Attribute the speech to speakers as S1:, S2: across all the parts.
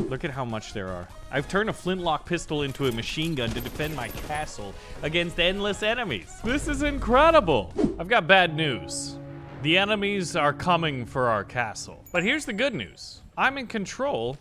S1: Look at how much there are. I've turned a flintlock pistol into a machine gun to defend my castle against endless enemies. This is incredible. I've got bad news. The enemies are coming for our castle. But here's the good news. I'm in control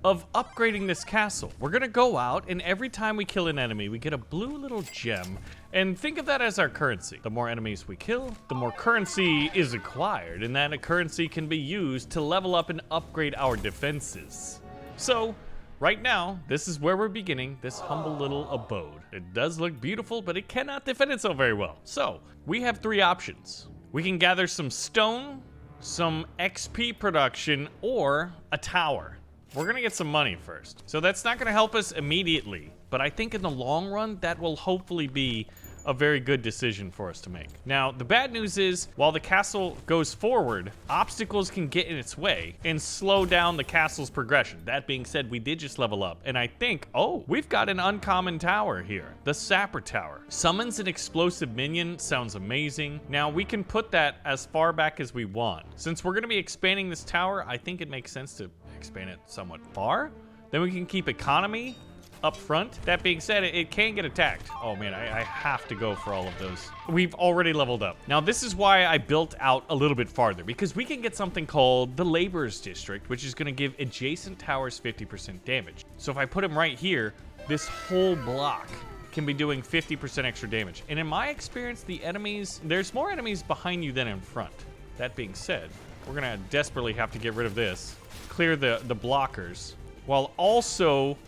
S1: of upgrading this castle. We're gonna go out, and every time we kill an enemy, we get a blue little gem, and think of that as our currency. The more enemies we kill, the more currency is acquired, and that currency can be used to level up and upgrade our defenses. So, right now, this is where we're beginning this humble little abode. It does look beautiful, but it cannot defend itself very well. So, we have 3 options. We can gather some stone, some XP production, or a tower. We're gonna get some money first. So that's not gonna help us immediately, but I think in the long run, that will hopefully be a very good decision for us to make. Now, the bad news is, while the castle goes forward, obstacles can get in its way and slow down the castle's progression. That being said, we did just level up, and I think, oh, we've got an uncommon tower here, the Sapper Tower. Summons an explosive minion, sounds amazing. Now, we can put that as far back as we want. Since we're gonna be expanding this tower, I think it makes sense to expand it somewhat far. Then we can keep economy up front. That being said, it can get attacked. Oh man, I have to go for all of those. We've already leveled up. Now this is why I built out a little bit farther, because we can get something called the Laborers District, which is gonna give adjacent towers 50% damage. So if I put them right here, this whole block can be doing 50% extra damage. And in my experience, the enemies, there's more enemies behind you than in front. That being said, we're gonna desperately have to get rid of this, clear the blockers, while also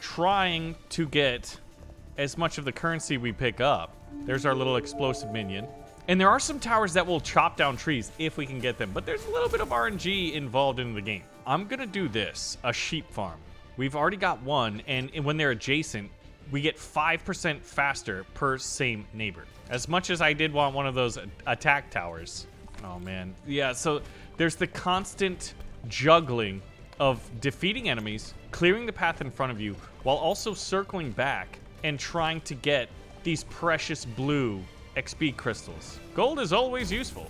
S1: trying to get as much of the currency we pick up. There's our little explosive minion. And there are some towers that will chop down trees if we can get them, but there's a little bit of RNG involved in the game. I'm gonna do this, a sheep farm. We've already got one, and when they're adjacent, we get 5% faster per same neighbor. As much as I did want one of those attack towers. Oh man, yeah, so there's the constant juggling of defeating enemies, clearing the path in front of you, while also circling back and trying to get these precious blue XP crystals. Gold is always useful,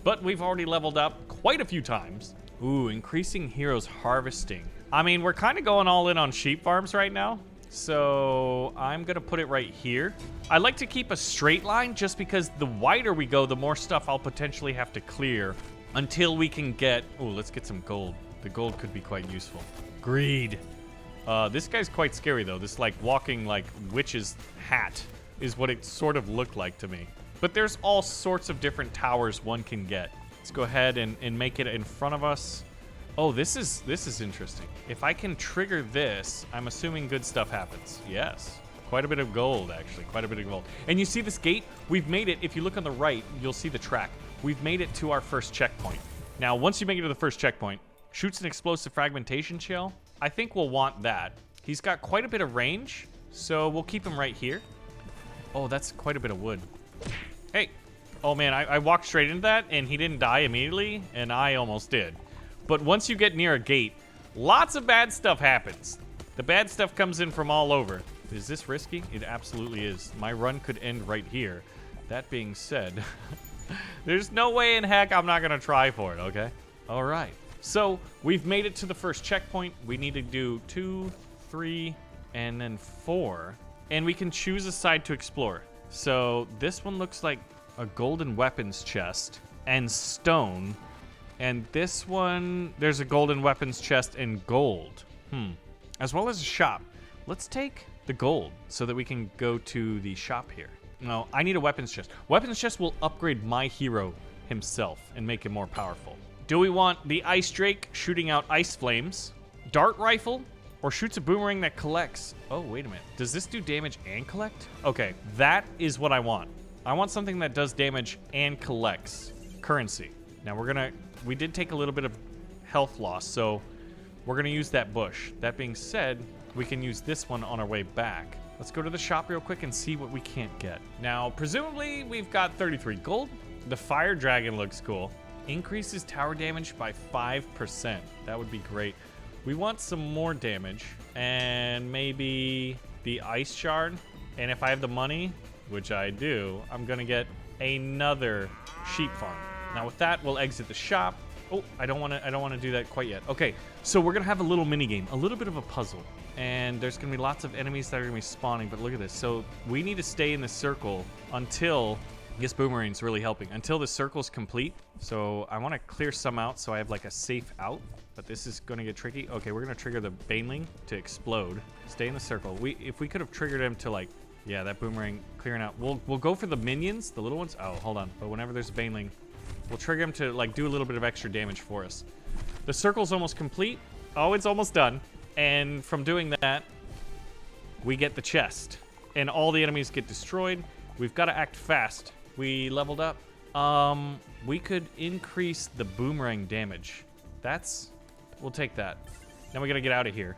S1: but we've already leveled up quite a few times. Ooh, increasing heroes harvesting. I mean, we're kind of going all in on sheep farms right now, so I'm gonna put it right here. I like to keep a straight line just because the wider we go, the more stuff I'll potentially have to clear until we can get, ooh, let's get some gold. The gold could be quite useful. Greed. This guy's quite scary though. This like walking like witch's hat is what it sort of looked like to me. But there's all sorts of different towers one can get. Let's go ahead and make it in front of us. Oh, this is interesting. If I can trigger this, I'm assuming good stuff happens. Yes. Quite a bit of gold, actually. Quite a bit of gold. And you see this gate? We've made it. If you look on the right, you'll see the track. We've made it to our first checkpoint. Now, once you make it to the first checkpoint, shoots an explosive fragmentation shell. I think we'll want that. He's got quite a bit of range, so we'll keep him right here. Oh, that's quite a bit of wood. Hey. Oh man, I walked straight into that, and he didn't die immediately, and I almost did. But once you get near a gate, lots of bad stuff happens. The bad stuff comes in from all over. Is this risky? It absolutely is. My run could end right here. That being said, there's no way in heck I'm not gonna try for it, okay? All right. So we've made it to the first checkpoint. We need to do 2, 3, and then 4. And we can choose a side to explore. So this one looks like a golden weapons chest and stone. And this one, there's a golden weapons chest and gold. As well as a shop. Let's take the gold so that we can go to the shop here. No, I need a weapons chest. Weapons chest will upgrade my hero himself and make him more powerful. Do we want the Ice Drake shooting out ice flames, dart rifle, or shoots a boomerang that collects? Oh, wait a minute. Does this do damage and collect? Okay, that is what I want. I want something that does damage and collects currency. Now we did take a little bit of health loss, so we're gonna use that bush. That being said, we can use this one on our way back. Let's go to the shop real quick and see what we can't get. Now, presumably we've got 33 gold. The fire dragon looks cool. Increases tower damage by 5%. That would be great. We want some more damage and maybe the ice shard. And if I have the money, which I do, I'm gonna get another sheep farm. Now with that, we'll exit the shop Oh, I don't want to do that quite yet. Okay, so we're gonna have a little mini game, a little bit of a puzzle, and there's gonna be lots of enemies that are gonna be spawning. But look at this. So we need to stay in the circle until, I guess Boomerang's really helping, until the circle's complete. So I want to clear some out so I have like a safe out. But this is gonna get tricky. Okay, we're gonna trigger the Baneling to explode. Stay in the circle. If we could have triggered him to like, yeah, that Boomerang clearing out. We'll go for the minions, the little ones. Oh, hold on. But whenever there's a Baneling, we'll trigger him to like do a little bit of extra damage for us. The circle's almost complete. Oh, it's almost done. And from doing that, we get the chest. And all the enemies get destroyed. We've got to act fast. We leveled up. We could increase the Boomerang damage. We'll take that. Now we got to get out of here,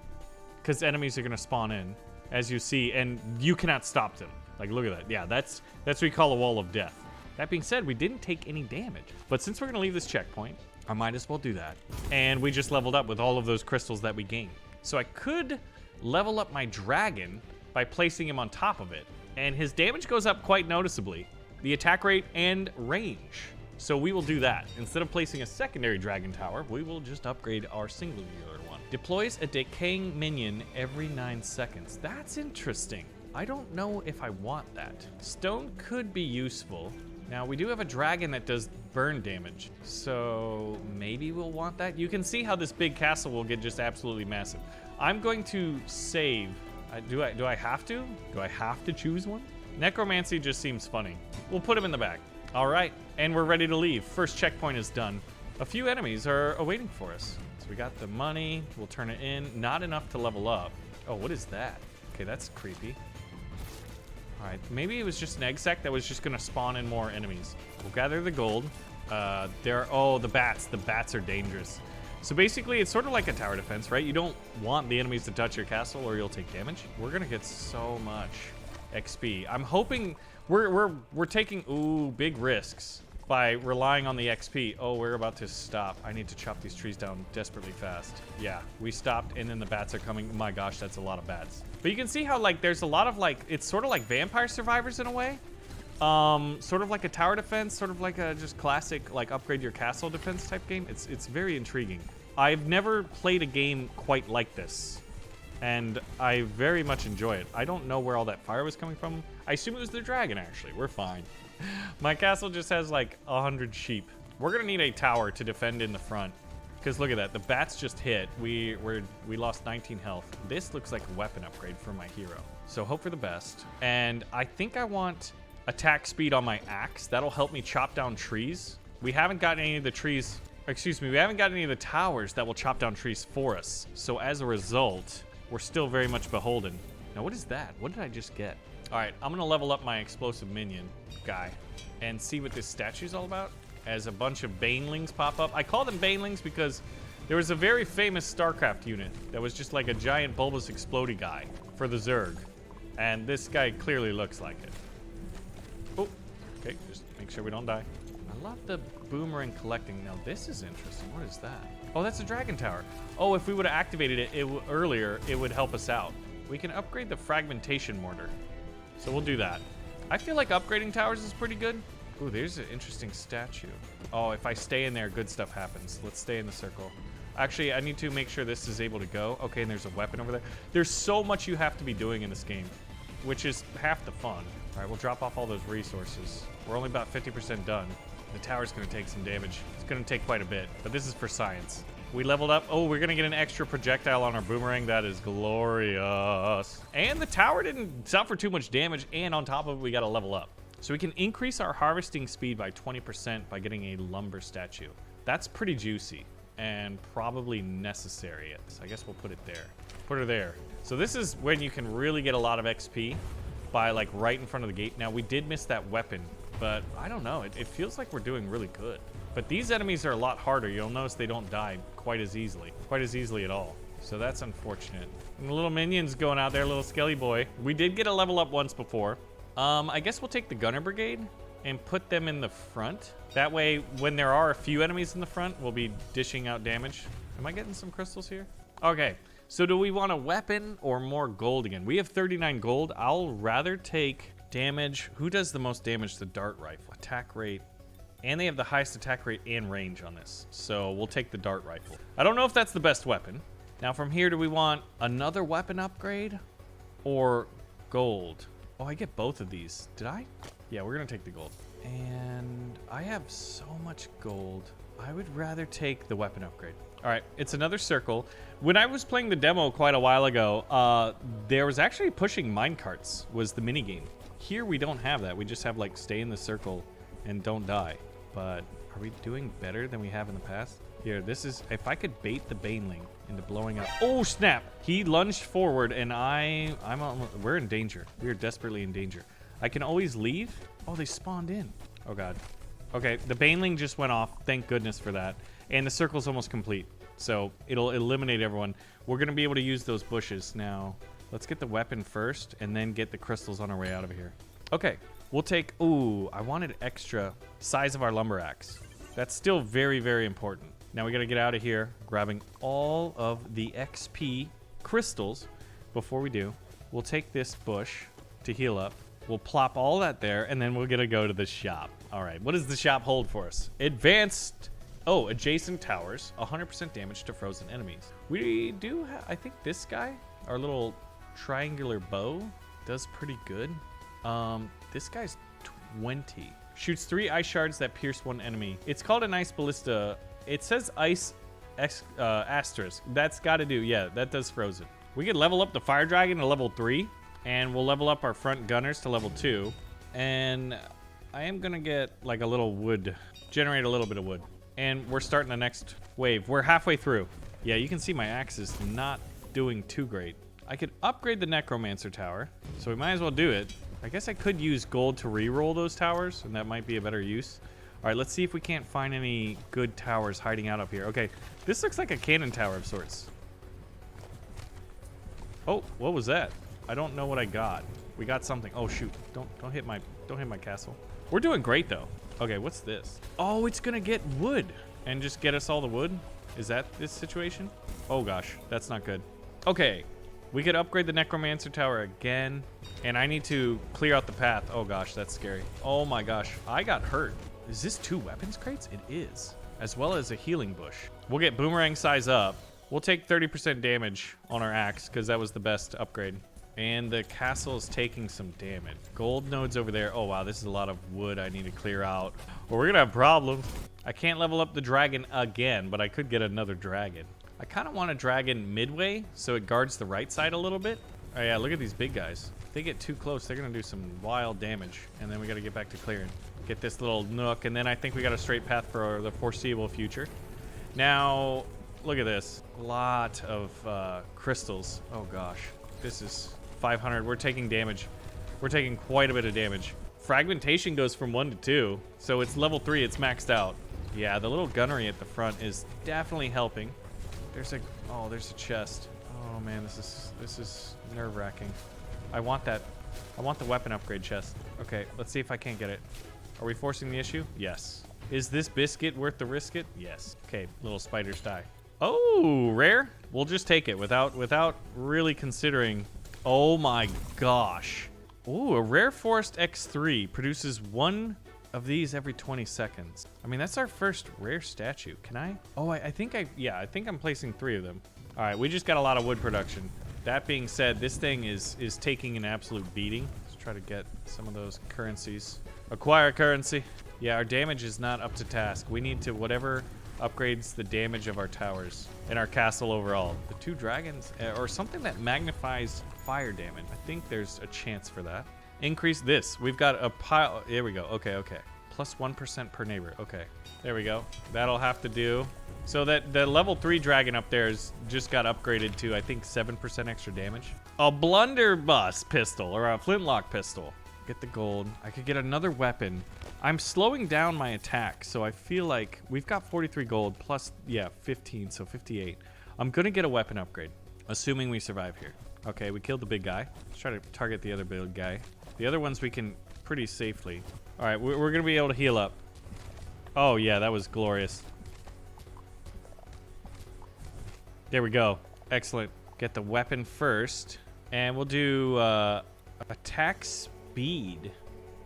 S1: because enemies are going to spawn in, as you see, and you cannot stop them. Like, look at that. Yeah, that's what we call a wall of death. That being said, we didn't take any damage. But since we're going to leave this checkpoint, I might as well do that. And we just leveled up with all of those crystals that we gained. So I could level up my dragon by placing him on top of it. And his damage goes up quite noticeably. The attack rate and range. So we will do that. Instead of placing a secondary dragon tower, we will just upgrade our singular one. Deploys a decaying minion every 9 seconds. That's interesting. I don't know if I want that. Stone could be useful. Now, we do have a dragon that does burn damage, so maybe we'll want that. You can see how this big castle will get just absolutely massive. I'm going to save. Do I have to? Do I have to choose one? Necromancy just seems funny. We'll put him in the back. All right, and we're ready to leave. First checkpoint is done. A few enemies are awaiting for us. So we got the money. We'll turn it in. Not enough to level up. Oh, what is that? Okay, that's creepy. All right, maybe it was just an egg sac that was just gonna spawn in more enemies. We'll gather the gold. The bats. The bats are dangerous. So basically, it's sort of like a tower defense, right? You don't want the enemies to touch your castle or you'll take damage. We're gonna get so much XP. I'm hoping we're taking big risks by relying on the XP. Oh, we're about to stop. I need to chop these trees down desperately fast. Yeah, we stopped and then the bats are coming. Oh my gosh, that's a lot of bats. But you can see how like there's a lot of like, it's sort of like Vampire Survivors in a way. Sort of like a tower defense, sort of like a just classic like upgrade your castle defense type game. It's very intriguing. I've never played a game quite like this, and I very much enjoy it. I don't know where all that fire was coming from. I assume it was the dragon, actually. We're fine. My castle just has like 100 sheep. We're gonna need a tower to defend in the front, because look at that. The bats just hit. We lost 19 health. This looks like a weapon upgrade for my hero. So hope for the best. And I think I want attack speed on my axe. That'll help me chop down trees. We haven't got any of the trees. Excuse me. We haven't got any of the towers that will chop down trees for us. So as a result, we're still very much beholden. Now, what is that? What did I just get? All right, I'm gonna level up my explosive minion guy and see what this statue's all about. As a bunch of banelings pop up. I call them banelings because there was a very famous StarCraft unit that was just like a giant bulbous explodey guy for the Zerg. And this guy clearly looks like it. Oh, okay, just make sure we don't die. I love the boomerang collecting. Now, this is interesting. What is that? Oh, that's a dragon tower. Oh, if we would have activated it earlier, it would help us out. We can upgrade the fragmentation mortar. So we'll do that. I feel like upgrading towers is pretty good. Ooh, there's an interesting statue. Oh, if I stay in there, good stuff happens. Let's stay in the circle. Actually, I need to make sure this is able to go. Okay, and there's a weapon over there. There's so much you have to be doing in this game, which is half the fun. All right, we'll drop off all those resources. We're only about 50% done. The tower's gonna take some damage. It's gonna take quite a bit, but this is for science. We leveled up. Oh, we're gonna get an extra projectile on our boomerang. That is glorious. And the tower didn't suffer too much damage, and on top of it, we got to level up. So we can increase our harvesting speed by 20% by getting a lumber statue. That's pretty juicy and probably necessary. So I guess we'll put it there. Put her there. So this is when you can really get a lot of XP by like right in front of the gate. Now we did miss that weapon, but I don't know. It feels like we're doing really good. But these enemies are a lot harder. You'll notice they don't die quite as easily at all. So that's unfortunate. And the little minions going out there, little skelly boy. We did get a level up once before. I guess we'll take the gunner brigade and put them in the front. That way, when there are a few enemies in the front, we'll be dishing out damage. Am I getting some crystals here? Okay, so do we want a weapon or more gold again? We have 39 gold. I'll rather take damage. Who does the most damage? The dart rifle. Attack rate. And they have the highest attack rate and range on this. So we'll take the dart rifle. I don't know if that's the best weapon. Now from here, do we want another weapon upgrade or gold? Oh, I get both of these. Did I? Yeah, we're gonna take the gold. And I have so much gold. I would rather take the weapon upgrade. All right, it's another circle. When I was playing the demo quite a while ago, there was actually pushing minecarts was the mini game. Here we don't have that. We just have like stay in the circle and don't die. But are we doing better than we have in the past? Here, this is, if I could bait the Baneling into blowing up. Oh, snap. He lunged forward and we're in danger. We are desperately in danger. I can always leave. Oh, they spawned in. Oh, God. Okay, the Baneling just went off. Thank goodness for that. And the circle's almost complete. So it'll eliminate everyone. We're going to be able to use those bushes. Now, let's get the weapon first and then get the crystals on our way out of here. Okay, we'll take, ooh, I wanted extra size of our lumber axe. That's still very, very important. Now we got to get out of here, grabbing all of the XP crystals. Before we do, we'll take this bush to heal up. We'll plop all that there, and then we're going to go to the shop. All right, what does the shop hold for us? Advanced, adjacent towers, 100% damage to frozen enemies. We do have, I think this guy, our little triangular bow, does pretty good. This guy's 20. Shoots 3 ice shards that pierce 1 enemy. It's called an ice ballista. It says ice asterisk. That's got to do, yeah, that does frozen. We could level up the fire dragon to level 3, and we'll level up our front gunners to level 2. And I am gonna get like a little wood, generate a little bit of wood. And we're starting the next wave. We're halfway through. Yeah, you can see my axe is not doing too great. I could upgrade the necromancer tower, so we might as well do it. I guess I could use gold to re-roll those towers, and that might be a better use. All right, let's see if we can't find any good towers hiding out up here. Okay, this looks like a cannon tower of sorts. Oh, what was that? I don't know what I got. We got something. Oh shoot! Don't hit my castle. We're doing great though. Okay, what's this? Oh, it's gonna get wood and just get us all the wood. Is that this situation? Oh gosh, that's not good. Okay, we could upgrade the necromancer tower again, and I need to clear out the path. Oh gosh, that's scary. Oh my gosh, I got hurt. Is this 2 weapons crates? It is, as well as a healing bush. We'll get boomerang size up. We'll take 30% damage on our axe because that was the best upgrade. And the castle is taking some damage. Gold nodes over there. Oh wow, this is a lot of wood I need to clear out. Well, we're gonna have problems. I can't level up the dragon again, but I could get another dragon. I kind of want a dragon midway so it guards the right side a little bit. Oh yeah, look at these big guys. If they get too close, they're gonna do some wild damage. And then we gotta get back to clearing. Get this little nook, and then I think we got a straight path for the foreseeable future. Now, look at this. A lot of crystals. Oh gosh, this is 500. We're taking damage. We're taking quite a bit of damage. Fragmentation goes from 1 to 2, so it's level 3. It's maxed out. Yeah, the little gunnery at the front is definitely helping. There's a chest. Oh man, this is nerve-wracking. I want that. I want the weapon upgrade chest. Okay, let's see if I can't get it. Are we forcing the issue? Yes. Is this biscuit worth the risk it? Yes. Okay, little spiders die. Oh, rare? We'll just take it without really considering. Oh my gosh. Ooh, a rare forest X3 produces 1 of these every 20 seconds. I mean, that's our first rare statue. Can I? Oh, I think I'm placing 3 of them. All right, we just got a lot of wood production. That being said, this thing is taking an absolute beating. Let's try to get some of those currencies. Acquire currency. Yeah, our damage is not up to task. We need to whatever upgrades the damage of our towers and our castle overall. The 2 dragons, or something that magnifies fire damage. I think there's a chance for that. Increase this. We've got a pile. There we go. Okay. Plus 1% per neighbor. Okay. There we go. That'll have to do. So that the level 3 dragon up there just got upgraded to, I think, 7% extra damage. A blunderbuss pistol or a flintlock pistol. Get the gold. I could get another weapon. I'm slowing down my attack, so I feel like we've got 43 gold plus, yeah, 15, so 58. I'm going to get a weapon upgrade, assuming we survive here. Okay, we killed the big guy. Let's try to target the other big guy. The other ones we can pretty safely. All right, we're going to be able to heal up. Oh, yeah, that was glorious. There we go. Excellent. Get the weapon first. And we'll do attack speed.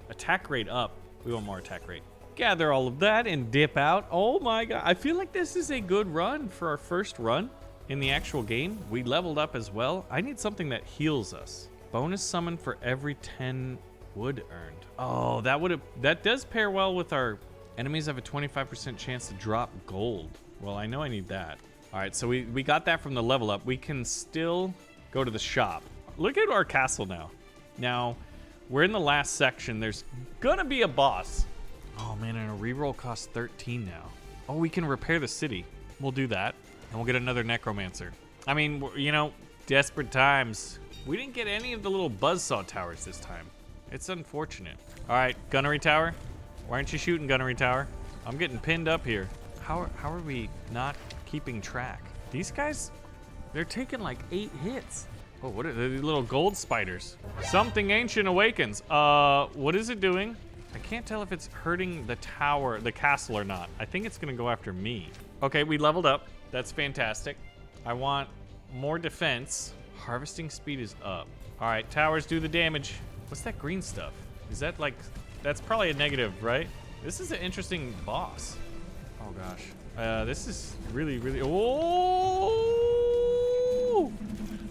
S1: Attack rate up. We want more attack rate. gather all of that and dip out. Oh my god. I feel like this is a good run for our first run in the actual game. We leveled up as well. I need something that heals us. Bonus summon for every 10 wood earned. Oh, that does pair well with our enemies have a 25% chance to drop gold. Well, I know I need that. All right, so we got that from the level up. We can still go to the shop. Look at our castle now. Now, we're in the last section. There's gonna be a boss. Oh man, and a reroll costs 13 now. Oh, we can repair the city. We'll do that, and we'll get another necromancer. I mean, you know, desperate times. We didn't get any of the little buzzsaw towers this time. It's unfortunate. All right, gunnery tower. Why aren't you shooting, gunnery tower? I'm getting pinned up here. How are we not keeping track? These guys, they're taking like 8 hits. Oh, what are these little gold spiders? Something ancient awakens. What is it doing? I can't tell if it's hurting the tower, the castle or not. I think it's gonna go after me. Okay, we leveled up. That's fantastic. I want more defense. Harvesting speed is up. All right, towers do the damage. What's that green stuff? Is that like, that's probably a negative, right? This is an interesting boss. Oh gosh. This is really, really, oh!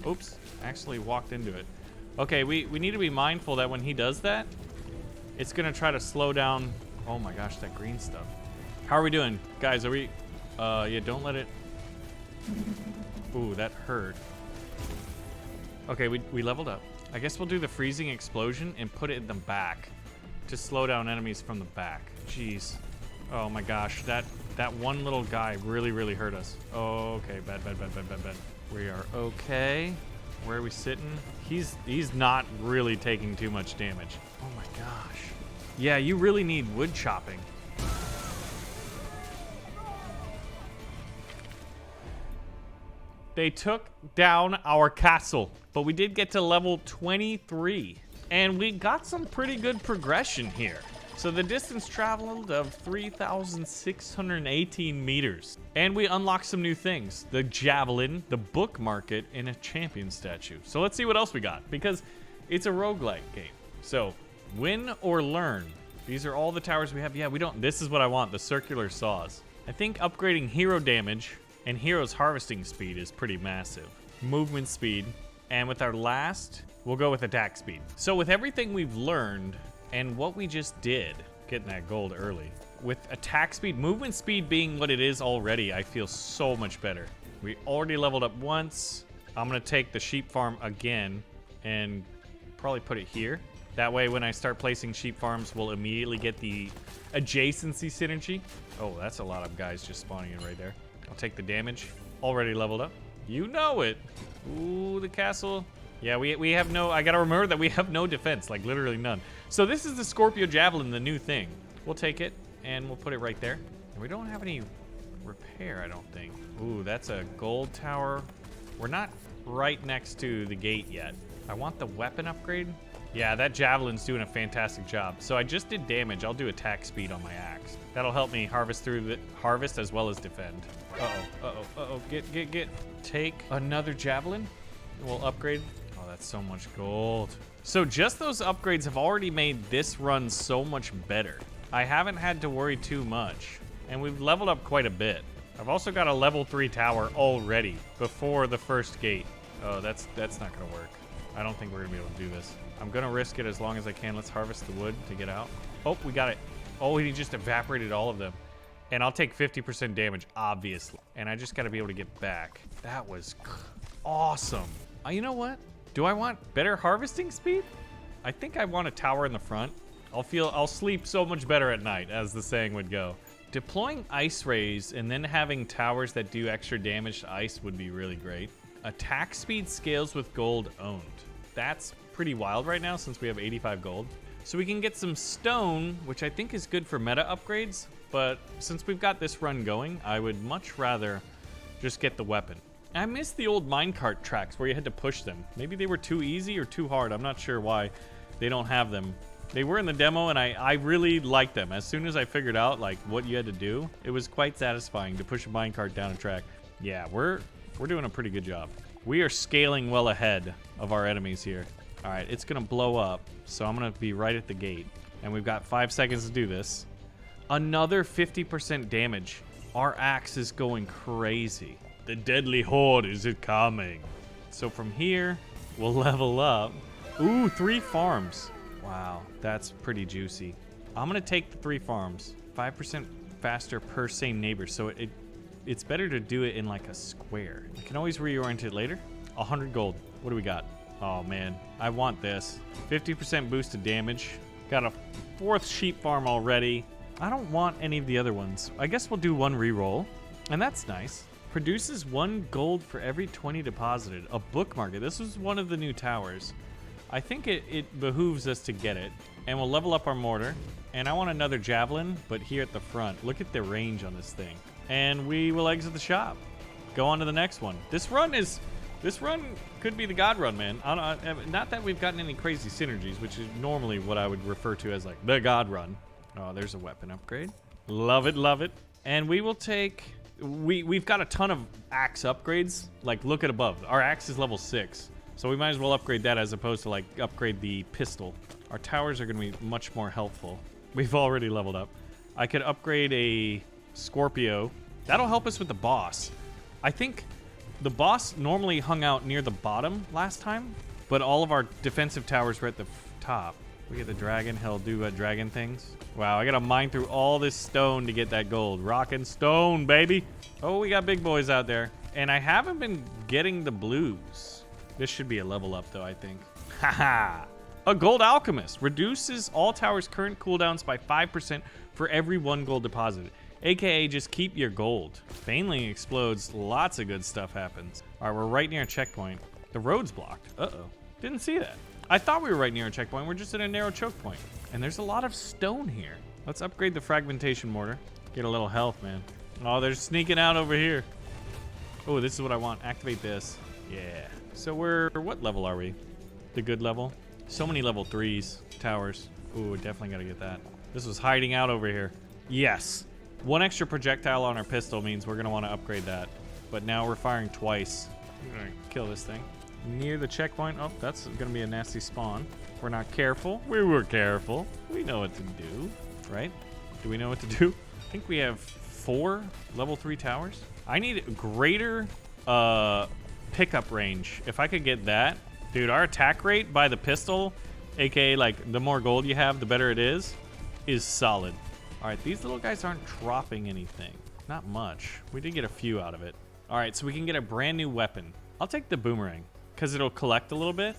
S1: Oops, actually walked into it. Okay, we need to be mindful that when he does that, it's gonna try to slow down. Oh my gosh, that green stuff. How are we doing? Guys, are we, yeah, don't let it. Ooh, that hurt. Okay, we leveled up. I guess we'll do the freezing explosion and put it in the back to slow down enemies from the back. Jeez. Oh my gosh, that one little guy really, really hurt us. Oh, okay, bad. We are okay. Where are we sitting? He's not really taking too much damage. Oh my gosh. Yeah, you really need wood chopping. They took down our castle, but we did get to level 23. And we got some pretty good progression here. So the distance traveled of 3,618 meters. And we unlocked some new things. The javelin, the book market, and a champion statue. So let's see what else we got, because it's a roguelike game. So win or learn. These are all the towers we have. Yeah, we don't, this is what I want, the circular saws. I think upgrading hero damage and hero's harvesting speed is pretty massive. Movement speed, and with our last, we'll go with attack speed. So with everything we've learned, and what we just did, getting that gold early, with attack speed, movement speed being what it is already, I feel so much better. We already leveled up once. I'm gonna take the sheep farm again and probably put it here. That way when I start placing sheep farms, we'll immediately get the adjacency synergy. Oh, that's a lot of guys just spawning in right there. I'll take the damage. Already leveled up. You know it. Ooh, the castle. Yeah, we have no, I gotta remember that we have no defense, like literally none. So this is the Scorpio Javelin, the new thing. We'll take it and we'll put it right there. And we don't have any repair, I don't think. Ooh, that's a gold tower. We're not right next to the gate yet. I want the weapon upgrade. Yeah, that Javelin's doing a fantastic job. So I just did damage. I'll do attack speed on my axe. That'll help me harvest through the harvest as well as defend. Uh-oh. Get. Take another Javelin. We'll upgrade. Oh, that's so much gold. So just those upgrades have already made this run so much better. I haven't had to worry too much. And we've leveled up quite a bit. I've also got a level 3 tower already before the first gate. Oh, that's not gonna work. I don't think we're gonna be able to do this. I'm gonna risk it as long as I can. Let's harvest the wood to get out. Oh, we got it. Oh, he just evaporated all of them. And I'll take 50% damage, obviously. And I just gotta be able to get back. That was awesome. You know what? Do I want better harvesting speed? I think I want a tower in the front. I'll sleep so much better at night, as the saying would go. Deploying ice rays and then having towers that do extra damage to ice would be really great. Attack speed scales with gold owned. That's pretty wild right now since we have 85 gold. So we can get some stone, which I think is good for meta upgrades, but since we've got this run going, I would much rather just get the weapon. I miss the old minecart tracks where you had to push them. Maybe they were too easy or too hard. I'm not sure why they don't have them. They were in the demo and I really liked them. As soon as I figured out like what you had to do, it was quite satisfying to push a minecart down a track. Yeah, we're doing a pretty good job. We are scaling well ahead of our enemies here. All right, it's gonna blow up, so I'm gonna be right at the gate. And we've got 5 seconds to do this. Another 50% damage. Our axe is going crazy. The deadly horde is coming. So from here, we'll level up. Ooh, 3 farms. Wow, that's pretty juicy. I'm gonna take the 3 farms. 5% faster per same neighbor. So it's better to do it in like a square. I can always reorient it later. 100 gold. What do we got? Oh man, I want this. 50% boosted damage. Got a 4th sheep farm already. I don't want any of the other ones. I guess we'll do 1 reroll, and that's nice. Produces 1 gold for every 20 deposited. A book market. This was one of the new towers. I think it behooves us to get it, and we'll level up our mortar. And I want another javelin, but here at the front. Look at the range on this thing. And we will exit the shop. Go on to the next one. This run could be the God run, man. Not that we've gotten any crazy synergies, which is normally what I would refer to as like the God run. Oh, there's a weapon upgrade. Love it, love it. And we will take... We've got a ton of axe upgrades. Like, look at above. Our axe is level 6. So we might as well upgrade that as opposed to, like, upgrade the pistol. Our towers are going to be much more helpful. We've already leveled up. I could upgrade a Scorpio. That'll help us with the boss. I think the boss normally hung out near the bottom last time, but all of our defensive towers were at the top. We get the dragon. He'll do dragon things. Wow, I gotta mine through all this stone to get that gold. Rockin' stone, baby. Oh, we got big boys out there. And I haven't been getting the blues. This should be a level up, though, I think. Haha. A gold alchemist. Reduces all towers' current cooldowns by 5% for every 1 gold deposited. AKA, just keep your gold. Baneling explodes. Lots of good stuff happens. All right, we're right near a checkpoint. The road's blocked. Uh-oh. Didn't see that. I thought we were right near a checkpoint. We're just at a narrow choke point. And there's a lot of stone here. Let's upgrade the fragmentation mortar. Get a little health, man. Oh, they're sneaking out over here. Oh, this is what I want. Activate this. Yeah. So what level are we? The good level? So many level 3s. Towers. Ooh, definitely gotta get that. This was hiding out over here. Yes. 1 extra projectile on our pistol means we're gonna want to upgrade that. But now we're firing twice. I'm gonna kill this thing. Near the checkpoint. Oh, that's gonna be a nasty spawn. If we're not careful. We were careful. We know what to do, right? Do we know what to do? I think we have 4 level 3 towers. I need greater pickup range. If I could get that, dude, our attack rate by the pistol, aka like the more gold you have, the better it is solid. All right, these little guys aren't dropping anything. Not much. We did get a few out of it. All right, so we can get a brand new weapon. I'll take the boomerang because it'll collect a little bit.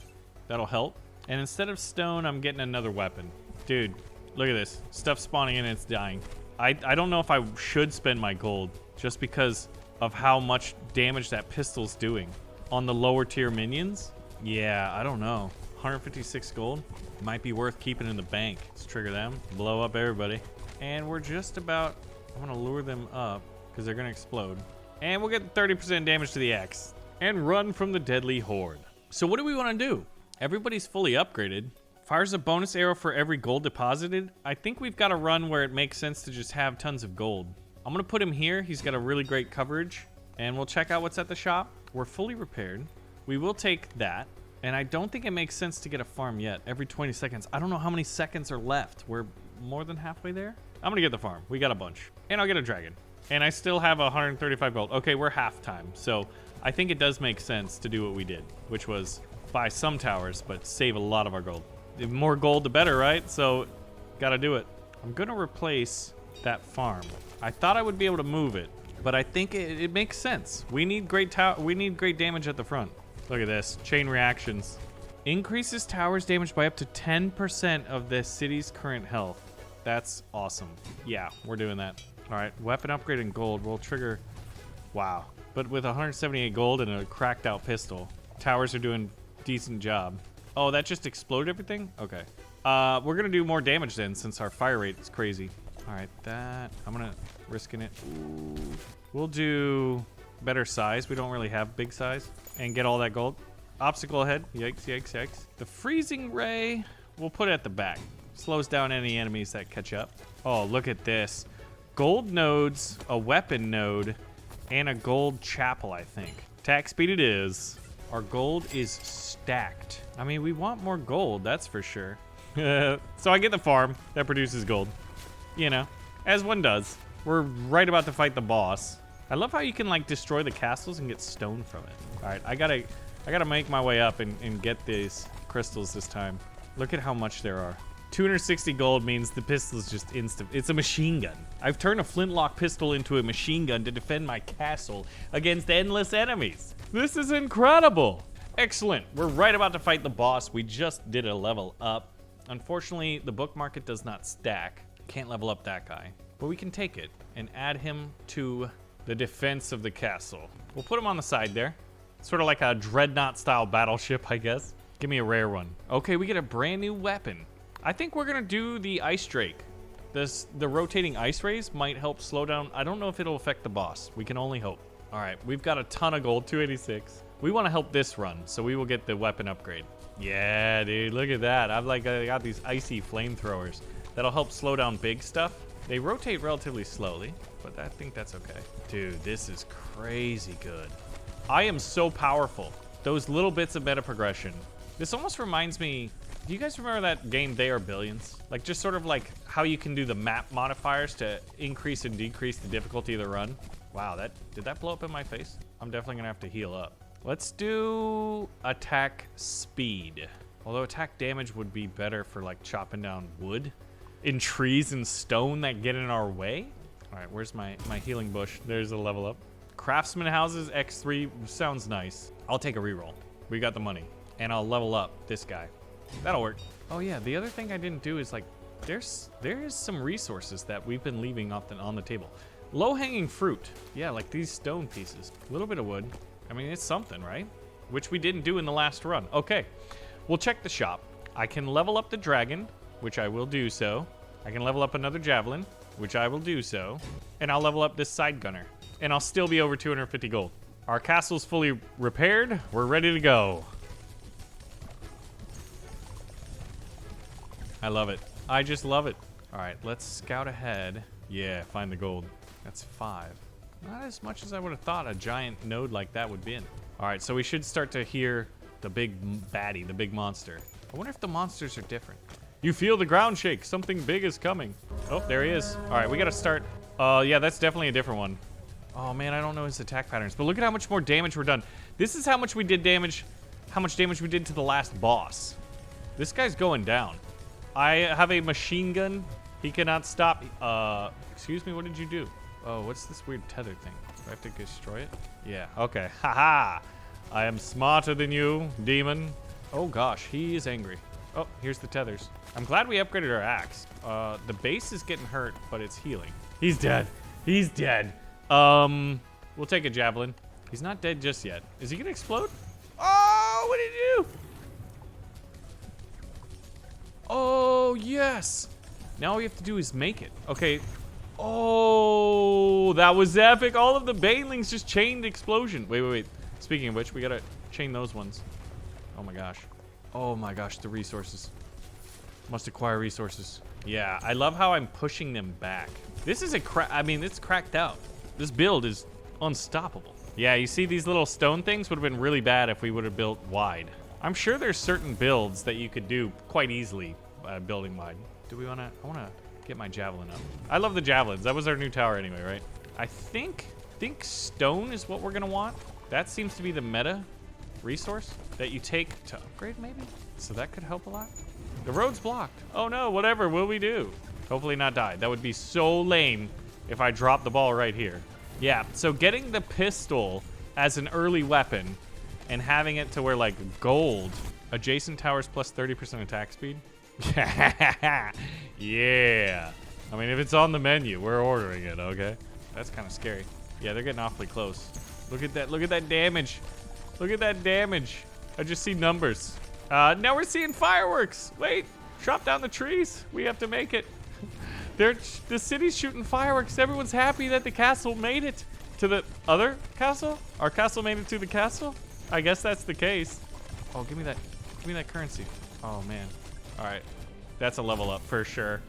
S1: That'll help. And instead of stone, I'm getting another weapon. Dude, look at this. Stuff spawning in and it's dying. I don't know if I should spend my gold just because of how much damage that pistol's doing on the lower tier minions. Yeah, I don't know. 156 gold might be worth keeping in the bank. Let's trigger them, blow up everybody. And we're just about, I'm gonna lure them up because they're gonna explode. And we'll get 30% damage to the axe and run from the deadly horde. So what do we want to do? Everybody's fully upgraded. Fires a bonus arrow for every gold deposited. I think we've got a run where it makes sense to just have tons of gold. I'm gonna put him here. He's got a really great coverage. And we'll check out what's at the shop. We're fully repaired. We will take that. And I don't think it makes sense to get a farm yet. Every 20 seconds. I don't know how many seconds are left. We're more than halfway there. I'm gonna get the farm. We got a bunch. And I'll get a dragon. And I still have 135 gold. Okay, we're half time. So I think it does make sense to do what we did, which was buy some towers, but save a lot of our gold. The more gold, the better, right? So gotta do it. I'm gonna replace that farm. I thought I would be able to move it, but I think it makes sense. We need great damage at the front. Look at this, chain reactions. Increases towers damage by up to 10% of the city's current health. That's awesome. Yeah, we're doing that. All right, weapon upgrade and gold. We'll trigger, wow. But with 178 gold and a cracked out pistol, towers are doing decent job. Oh, that just exploded everything? Okay. We're gonna do more damage then since our fire rate is crazy. All right, that, I'm gonna risking it. Ooh. We'll do better size. We don't really have big size. And get all that gold. Obstacle ahead, yikes, yikes, yikes. The freezing ray, we'll put it at the back. Slows down any enemies that catch up. Oh, look at this. Gold nodes, a weapon node, and a gold chapel, I think. Attack speed it is. Our gold is stacked. I mean, we want more gold, that's for sure. So I get the farm that produces gold. You know, as one does. We're right about to fight the boss. I love how you can like destroy the castles and get stone from it. All right, I gotta make my way up and get these crystals this time. Look at how much there are. 260 gold means the pistol is just instant. It's a machine gun. I've turned a flintlock pistol into a machine gun to defend my castle against endless enemies. This is incredible. Excellent. We're right about to fight the boss. We just did a level up. Unfortunately, the book market does not stack. Can't level up that guy. But we can take it and add him to the defense of the castle. We'll put him on the side there. Sort of like a dreadnought style battleship, I guess. Give me a rare one. Okay, we get a brand new weapon. I think we're gonna do the ice drake. The rotating ice rays might help slow down. I don't know if it'll affect the boss. We can only hope. All right, we've got a ton of gold, 286. We want to help this run, so we will get the weapon upgrade. Yeah, dude, look at that. I got these icy flamethrowers that'll help slow down big stuff. They rotate relatively slowly, but I think that's okay. Dude, this is crazy good. I am so powerful. Those little bits of meta progression. This almost reminds me, do you guys remember that game They Are Billions? Like just sort of like how you can do the map modifiers to increase and decrease the difficulty of the run. Wow, did that blow up in my face? I'm definitely gonna have to heal up. Let's do attack speed. Although attack damage would be better for like chopping down wood in trees and stone that get in our way. All right, where's my healing bush? There's a level up. Craftsman houses, X3, sounds nice. I'll take a reroll. We got the money. And I'll level up this guy. That'll work. Oh yeah, the other thing I didn't do is like, there is some resources that we've been leaving on the table. Low-hanging fruit. Yeah, like these stone pieces. A little bit of wood. I mean, it's something, right? Which we didn't do in the last run. Okay, we'll check the shop. I can level up the dragon, which I will do so. I can level up another javelin, which I will do so. And I'll level up this side gunner. And I'll still be over 250 gold. Our castle's fully repaired. We're ready to go. I love it. I just love it. All right, let's scout ahead. Yeah, find the gold. That's 5. Not as much as I would have thought a giant node like that would be in. All right, so we should start to hear the big baddie, the big monster. I wonder if the monsters are different. You feel the ground shake. Something big is coming. Oh, there he is. All right, we got to start. Yeah, that's definitely a different one. Oh, man, I don't know his attack patterns. But look at how much more damage we're done. This is how much we did damage, how much damage we did to the last boss. This guy's going down. I have a machine gun. He cannot stop. Excuse me, what did you do? Oh, what's this weird tether thing? Do I have to destroy it? Yeah, okay. Haha. I am smarter than you, demon. Oh gosh, he is angry. Oh, here's the tethers. I'm glad we upgraded our axe. The base is getting hurt, but it's healing. He's dead. He's dead. We'll take a javelin. He's not dead just yet. Is he gonna explode? Oh, what did he do? Oh, yes. Now all we have to do is make it. Okay. Oh, that was epic. All of the banelings just chained explosion. Wait. Speaking of which, we gotta chain those ones. Oh my gosh. Oh my gosh, the resources. Must acquire resources. Yeah, I love how I'm pushing them back. This is I mean, it's cracked out. This build is unstoppable. Yeah, you see these little stone things would have been really bad if we would have built wide. I'm sure there's certain builds that you could do quite easily building wide. Do we wanna, I wanna get my javelin up. I love the javelins. That was our new tower anyway, right? I think stone is what we're gonna want. That seems to be the meta resource that you take to upgrade maybe? So that could help a lot. The road's blocked. Oh no, whatever will we do? Hopefully not die. That would be so lame if I drop the ball right here. Yeah, so getting the pistol as an early weapon and having it to where like gold, adjacent towers plus 30% attack speed. Yeah. I mean, if it's on the menu, we're ordering it, okay? That's kind of scary. Yeah, they're getting awfully close. Look at that damage. Look at that damage. I just see numbers. Now we're seeing fireworks. Wait, chop down the trees. We have to make it. The city's shooting fireworks. Everyone's happy that the castle made it to the other castle. Our castle made it to the castle. I guess that's the case. Oh, give me that currency. Oh man. All right, that's a level up for sure.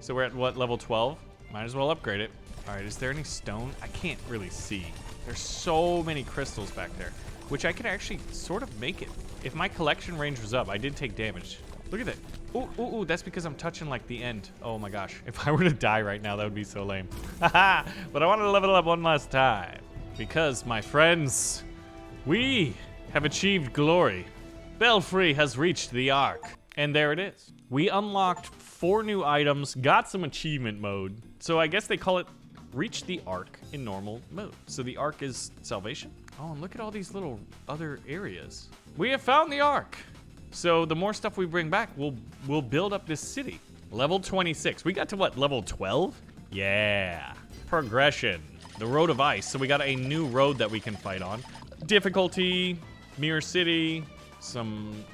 S1: So we're at what, level 12? Might as well upgrade it. All right, is there any stone? I can't really see. There's so many crystals back there, which I could actually sort of make it. If my collection range was up, I did take damage. Look at that. Ooh, ooh, ooh, that's because I'm touching like the end. Oh my gosh. If I were to die right now, that would be so lame. Haha, but I wanted to level up one last time. Because, my friends, we have achieved glory. Belfry has reached the Ark. And there it is. We unlocked 4 new items, got some achievement mode. So I guess they call it reach the Ark in normal mode. So the Ark is salvation. Oh, and look at all these little other areas. We have found the Ark. So the more stuff we bring back, we'll build up this city. Level 26. We got to what, level 12? Yeah. Progression. The Road of Ice. So we got a new road that we can fight on. Difficulty, Mirror City,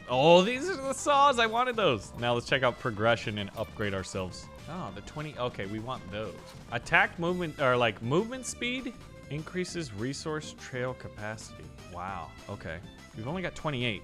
S1: oh, these are the saws. I wanted those. Now let's check out progression and upgrade ourselves. Oh, the 20, okay, we want those. Attack movement, or like movement speed increases resource trail capacity. Wow, okay. We've only got 28.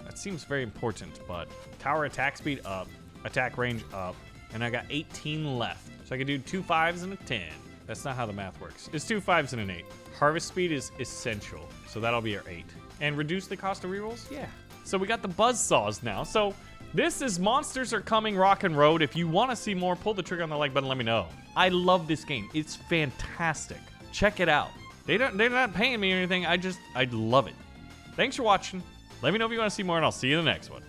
S1: That seems very important, but tower attack speed up, attack range up, and I got 18 left. So I can do 2 5s and a 10. That's not how the math works. It's 2 5s and an 8. Harvest speed is essential, so that'll be our 8. And reduce the cost of rerolls? Yeah. So we got the buzz saws now. So this is Monsters Are Coming Rock and Road. If you want to see more, pull the trigger on the like button, let me know. I love this game. It's fantastic. Check it out. They're not paying me or anything. I love it. Thanks for watching. Let me know if you want to see more, and I'll see you in the next one.